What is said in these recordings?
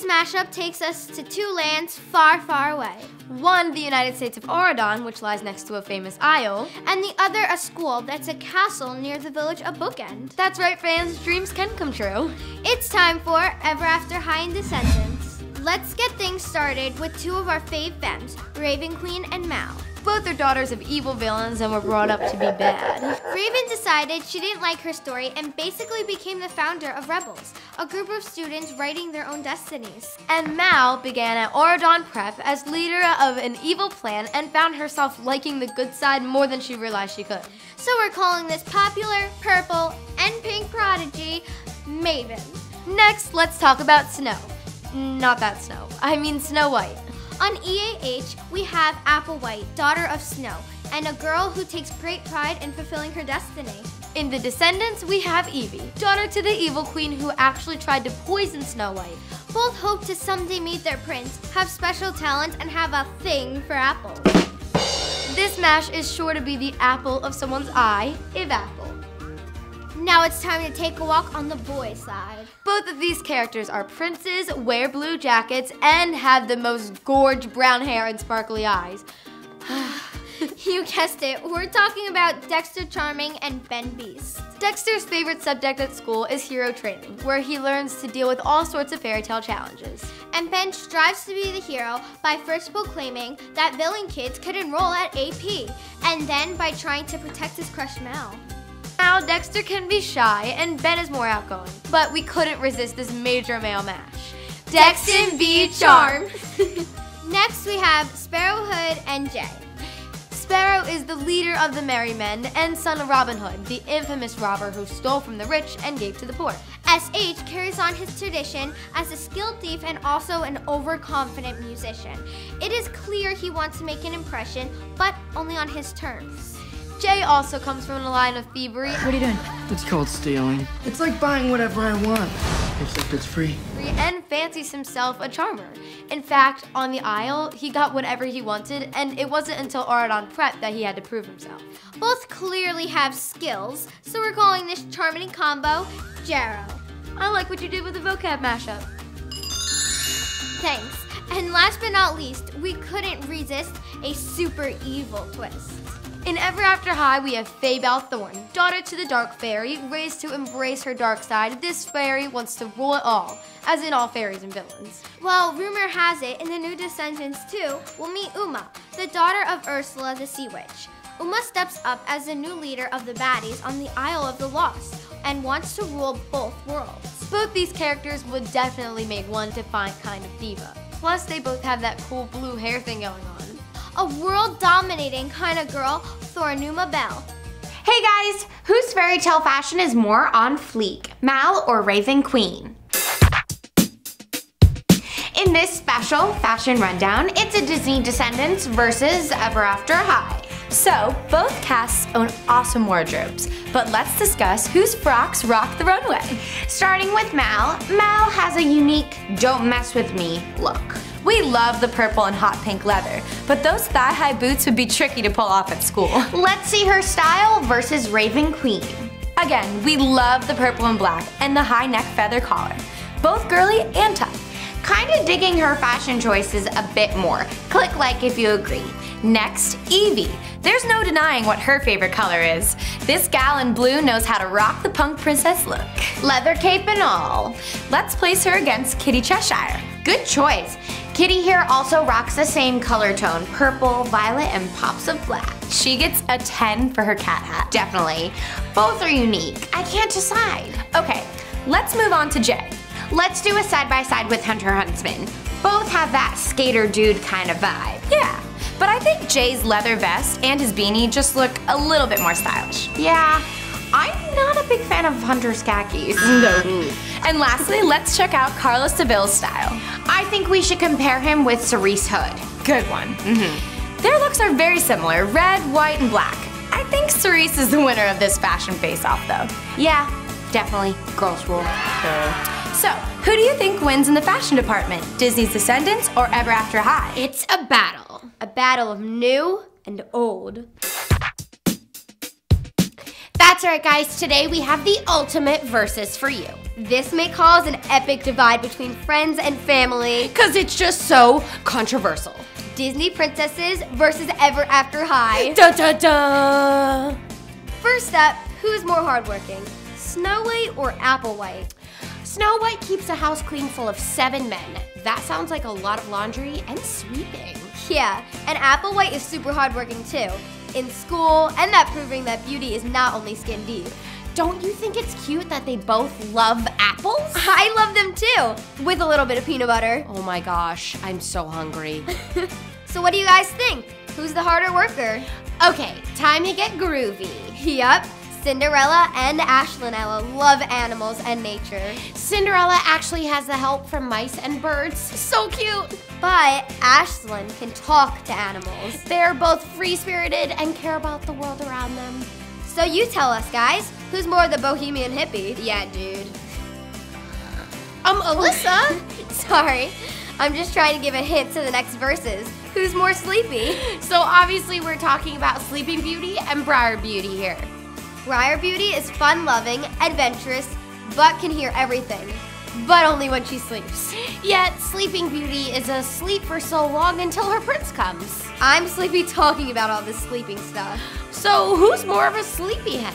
Today's mashup takes us to two lands far, far away. One, the United States of Oregon, which lies next to a famous isle. And the other, a school that's a castle near the village of Bookend. That's right, fans, dreams can come true. It's time for Ever After High and Descendants. Let's get things started with two of our fave femmes, Raven Queen and Mal. Both are daughters of evil villains and were brought up to be bad. Raven decided she didn't like her story and basically became the founder of Rebels, a group of students writing their own destinies. And Mal began at Oregon Prep as leader of an evil plan and found herself liking the good side more than she realized she could. So we're calling this popular, purple, and pink prodigy, Maven. Next, let's talk about Snow. Not that Snow, I mean Snow White. On EAH, we have Applewhite, daughter of Snow, and a girl who takes great pride in fulfilling her destiny. In the Descendants, we have Evie, daughter to the evil queen who actually tried to poison Snow White. Both hope to someday meet their prince, have special talents, and have a thing for apples. This mash is sure to be the apple of someone's eye, if apple. Now it's time to take a walk on the boy side. Both of these characters are princes, wear blue jackets, and have the most gorge brown hair and sparkly eyes. You guessed it, we're talking about Dexter Charming and Ben Beast. Dexter's favorite subject at school is hero training, where he learns to deal with all sorts of fairy tale challenges. And Ben strives to be the hero by first proclaiming that villain kids could enroll at AP, and then by trying to protect his crush Mal. Now, Dexter can be shy, and Ben is more outgoing, but we couldn't resist this major male mash. Dexter be charmed! Next, we have Sparrow Hood and Jay. Sparrow is the leader of the Merry Men and son of Robin Hood, the infamous robber who stole from the rich and gave to the poor. SH carries on his tradition as a skilled thief and also an overconfident musician. It is clear he wants to make an impression, but only on his terms. Jay also comes from a line of thievery. What are you doing? It's called stealing. It's like buying whatever I want, except it's free. And fancies himself a charmer. In fact, on the Isle, he got whatever he wanted, and it wasn't until Oregon Prep that he had to prove himself. Both clearly have skills, so we're calling this charming combo Jero. I like what you did with the vocab mashup. Thanks. And last but not least, we couldn't resist a super evil twist. In Ever After High, we have Fabel Thorn, daughter to the Dark Fairy, raised to embrace her dark side. This fairy wants to rule it all, as in all fairies and villains. Well, rumor has it, in the new Descendants too, we'll meet Uma, the daughter of Ursula the Sea Witch. Uma steps up as the new leader of the baddies on the Isle of the Lost, and wants to rule both worlds. Both these characters would definitely make one defiant kind of diva. Plus, they both have that cool blue hair thing going on. A world-dominating kind of girl, Thornuma Bell. Hey guys, whose fairy tale fashion is more on fleek, Mal or Raven Queen? In this special fashion rundown, it's a Disney Descendants versus Ever After High. So, both casts own awesome wardrobes, but let's discuss whose frocks rock the runway. Starting with Mal, Mal has a unique don't mess with me look. We love the purple and hot pink leather, but those thigh-high boots would be tricky to pull off at school. Let's see her style versus Raven Queen. Again, we love the purple and black and the high neck feather collar. Both girly and tough. Kinda digging her fashion choices a bit more. Click like if you agree. Next, Evie. There's no denying what her favorite color is. This gal in blue knows how to rock the punk princess look. Leather cape and all. Let's place her against Kitty Cheshire. Good choice. Kitty here also rocks the same color tone, purple, violet, and pops of black. She gets a 10 for her cat hat. Definitely. Both are unique. I can't decide. Okay, let's move on to Jay. Let's do a side-by-side with Hunter Huntsman. Both have that skater dude kind of vibe. Yeah, but I think Jay's leather vest and his beanie just look a little bit more stylish. Yeah, I'm not a big fan of Hunter's khakis. No. And lastly, let's check out Carlos Seville's style. I think we should compare him with Cerise Hood. Good one. Their looks are very similar, red, white, and black. I think Cerise is the winner of this fashion face-off though. Yeah, definitely. Girls rule. So, who do you think wins in the fashion department? Disney's Descendants or Ever After High? It's a battle. A battle of new and old. That's That's right, guys. Today we have the ultimate versus for you. This may cause an epic divide between friends and family. Because it's just so controversial. Disney princesses versus Ever After High. Da da da! First up, who's more hardworking? Snow White or Applewhite? Snow White keeps a house clean full of 7 men. That sounds like a lot of laundry and sweeping. Yeah, and Applewhite is super hardworking too. In school, and that proving that beauty is not only skin deep. Don't you think it's cute that they both love apples? I love them too, with a little bit of peanut butter. Oh my gosh, I'm so hungry. So what do you guys think? Who's the harder worker? Okay, time to get groovy. Yup, Cinderella and Ashlynn Ella love animals and nature. Cinderella actually has the help from mice and birds. So cute! But Ashlynn can talk to animals. They're both free-spirited and care about the world around them. So you tell us, guys, who's more the bohemian hippie? Yeah, dude. Alyssa? Sorry, I'm just trying to give a hint to the next verses. Who's more sleepy? So obviously we're talking about Sleeping Beauty and Briar Beauty here. Briar Beauty is fun-loving, adventurous, but can hear everything. But only when she sleeps. Yet Sleeping Beauty is asleep for so long until her prince comes. I'm sleepy talking about all this sleeping stuff. So who's more of a sleepyhead?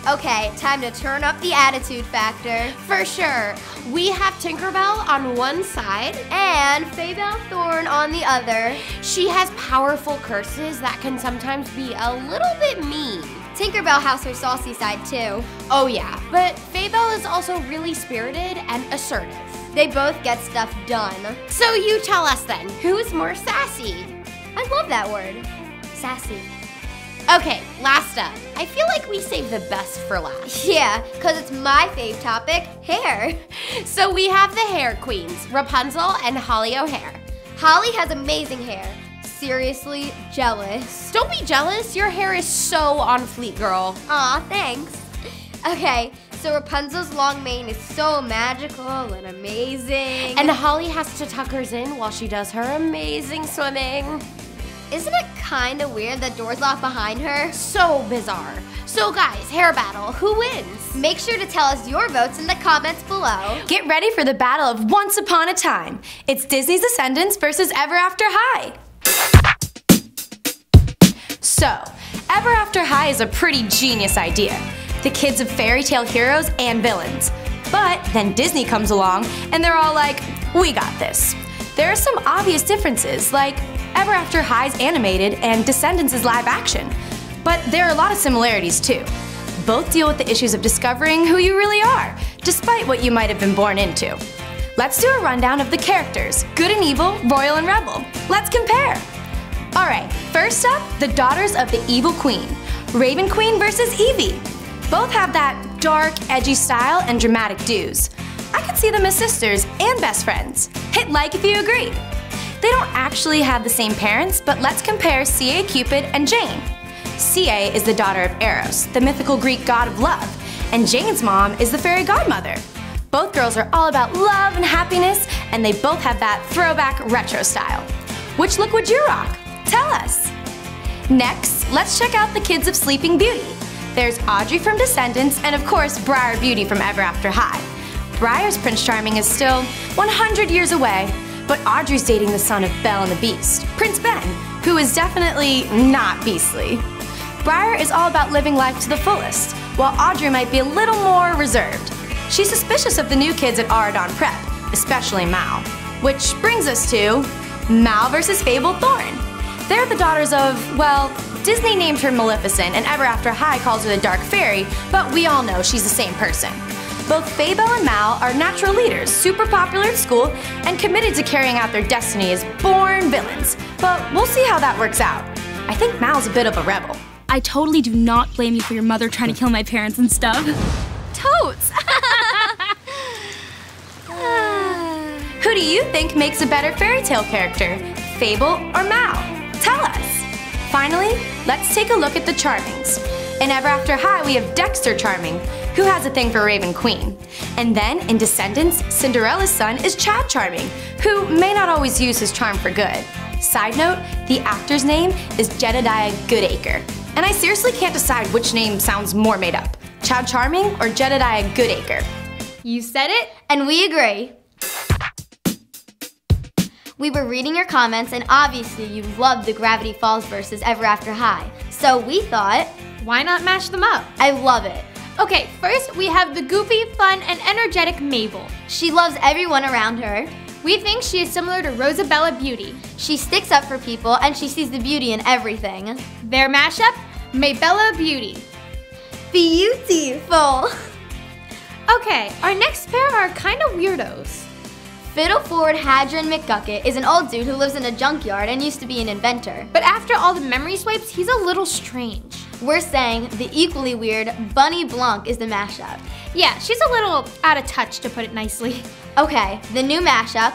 Okay, time to turn up the attitude factor. For sure. We have Tinkerbell on one side And Faybelle Thorne on the other. She has powerful curses that can sometimes be a little bit mean. Tinkerbell has her saucy side too. Oh yeah, but Faybelle is also really spirited and assertive. They both get stuff done. So you tell us then, who's more sassy? I love that word. Sassy. Okay, last up. I feel like we saved the best for last. Yeah, because it's my fave topic, hair. So we have the hair queens, Rapunzel and Holly O'Hare. Holly has amazing hair. Seriously jealous. Don't be jealous, your hair is so on fleek, girl. Aw, thanks. Okay, so Rapunzel's long mane is so magical and amazing. And Holly has to tuck hers in while she does her amazing swimming. Isn't it kind of weird that doors lock behind her? So bizarre. So guys, hair battle, who wins? Make sure to tell us your votes in the comments below. Get ready for the battle of Once Upon a Time. It's Disney's Descendants versus Ever After High. So, Ever After High is a pretty genius idea. The kids of fairy tale heroes and villains. But then Disney comes along and they're all like, we got this. There are some obvious differences, like Ever After High's animated and Descendants is live action. But there are a lot of similarities too. Both deal with the issues of discovering who you really are, despite what you might have been born into. Let's do a rundown of the characters, good and evil, royal and rebel. Let's compare. Alright, first up, the daughters of the evil queen, Raven Queen versus Evie. Both have that dark, edgy style and dramatic do's. I could see them as sisters and best friends. Hit like if you agree. They don't actually have the same parents, but let's compare CA Cupid and Jane. CA is the daughter of Eros, the mythical Greek god of love, and Jane's mom is the fairy godmother. Both girls are all about love and happiness, and they both have that throwback retro style. Which look would you rock? Tell us! Next, let's check out the kids of Sleeping Beauty. There's Audrey from Descendants, and of course Briar Beauty from Ever After High. Briar's Prince Charming is still 100 years away, but Audrey's dating the son of Belle and the Beast, Prince Ben, who is definitely not beastly. Briar is all about living life to the fullest, while Audrey might be a little more reserved. She's suspicious of the new kids at Auradon Prep, especially Mal. Which brings us to Mal versus Fable Thorne. They're the daughters of, well, Disney named her Maleficent and Ever After High calls her the Dark Fairy, but we all know she's the same person. Both Faybelle and Mal are natural leaders, super popular at school, and committed to carrying out their destiny as born villains. But we'll see how that works out. I think Mal's a bit of a rebel. I totally do not blame you for your mother trying to kill my parents and stuff. Totes! Who do you think makes a better fairy tale character, Fable or Mal? Tell us! Finally, let's take a look at the Charmings. In Ever After High, we have Dexter Charming, who has a thing for Raven Queen. And then, in Descendants, Cinderella's son is Chad Charming, who may not always use his charm for good. Side note, the actor's name is Jedediah Goodacre. And I seriously can't decide which name sounds more made up. Chad Charming or Jedediah Goodacre? You said it? And we agree. We were reading your comments, and obviously you loved the Gravity Falls versus Ever After High. So we thought, why not mash them up? I love it. Okay, first we have the goofy, fun, and energetic Mabel. She loves everyone around her. We think she is similar to Rosabella Beauty. She sticks up for people, and she sees the beauty in everything. Their mashup, Maybella Beauty. Beautiful. Okay, our next pair are kind of weirdos. Fiddleford Hadron McGucket is an old dude who lives in a junkyard and used to be an inventor. But after all the memory swipes, he's a little strange. We're saying the equally weird Bunny Blanc is the mashup. Yeah, she's a little out of touch, to put it nicely. Okay, the new mashup,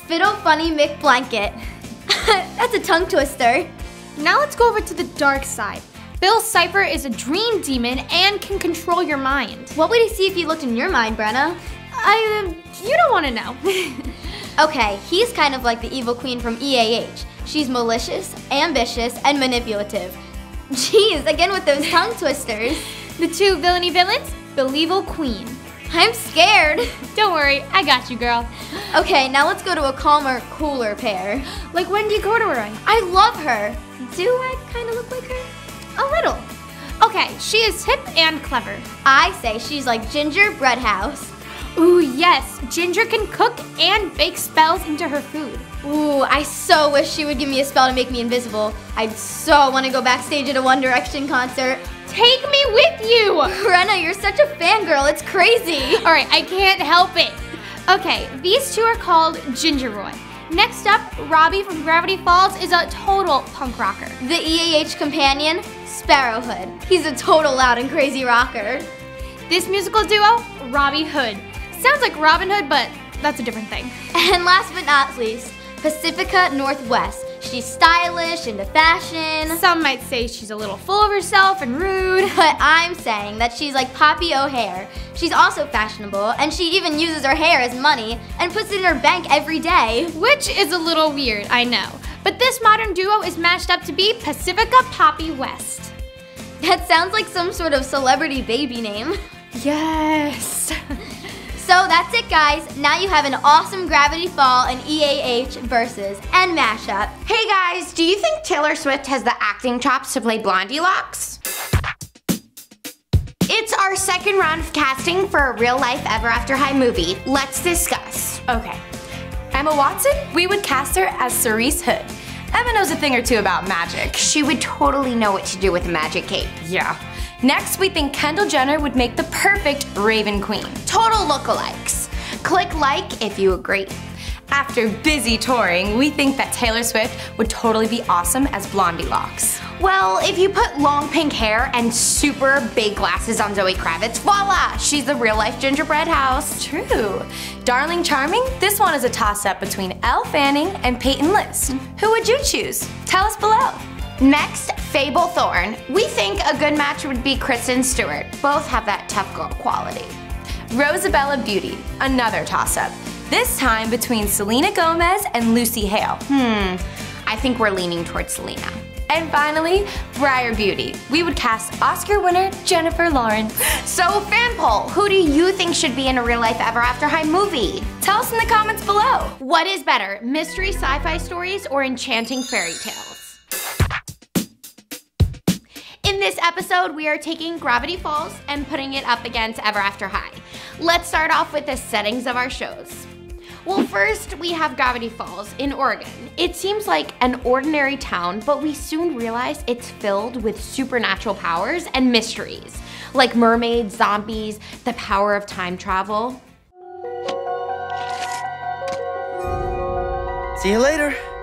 Fiddle Funny McBlanket. That's a tongue twister. Now let's go over to the dark side. Bill Cipher is a dream demon and can control your mind. What would he see if he looked in your mind, Brenna? You don't want to know. Okay, he's kind of like the evil queen from EAH. She's malicious, ambitious, and manipulative. Jeez, again with those tongue twisters. The two villainy villains, Believal Queen. I'm scared. Don't worry, I got you, girl. Okay, now let's go to a calmer, cooler pair. Like Wendy Corduroy. I love her. Do I kind of look like her? A little. Okay, she is hip and clever. I say she's like Ginger Breadhouse. Ooh, yes. Ginger can cook and bake spells into her food. Ooh, I so wish she would give me a spell to make me invisible. I'd so want to go backstage at a One Direction concert. Take me with you! Brenna, you're such a fangirl, it's crazy. All right, I can't help it. Okay, these two are called Gingeroy. Next up, Robbie from Gravity Falls is a total punk rocker. The EAH companion, Sparrowhood. He's a total loud and crazy rocker. This musical duo, Robbie Hood. Sounds like Robin Hood, but that's a different thing. And last but not least, Pacifica Northwest. She's stylish, into fashion. Some might say she's a little full of herself and rude. But I'm saying that she's like Poppy O'Hare. She's also fashionable, and she even uses her hair as money and puts it in her bank every day. Which is a little weird, I know. But this modern duo is mashed up to be Pacifica Poppy West. That sounds like some sort of celebrity baby name. Yes. So that's it, guys. Now you have an awesome Gravity Fall and EAH versus and mashup. Hey guys, do you think Taylor Swift has the acting chops to play Blondie Locks? It's our second round of casting for a real-life Ever After High movie. Let's discuss. Okay. Emma Watson, we would cast her as Cerise Hood. Emma knows a thing or two about magic. She would totally know what to do with a magic cape. Yeah. Next, we think Kendall Jenner would make the perfect Raven Queen. Total lookalikes. Click like if you agree. After busy touring, we think that Taylor Swift would totally be awesome as Blondie Locks. Well, if you put long pink hair and super big glasses on Zoe Kravitz, voila! She's the real-life gingerbread house. True. Darling Charming, this one is a toss-up between Elle Fanning and Peyton List. Who would you choose? Tell us below. Next, Fable Thorne. We think a good match would be Kristen Stewart. Both have that tough girl quality. Rosabella Beauty, another toss-up. This time between Selena Gomez and Lucy Hale. I think we're leaning towards Selena. And finally, Briar Beauty. We would cast Oscar winner Jennifer Lawrence. So fan poll, who do you think should be in a real life Ever After High movie? Tell us in the comments below. What is better, mystery sci-fi stories or enchanting fairy tales? In this episode, we are taking Gravity Falls and putting it up against Ever After High. Let's start off with the settings of our shows. Well, first we have Gravity Falls in Oregon. It seems like an ordinary town, but we soon realize it's filled with supernatural powers and mysteries, like mermaids, zombies, the power of time travel. See you later.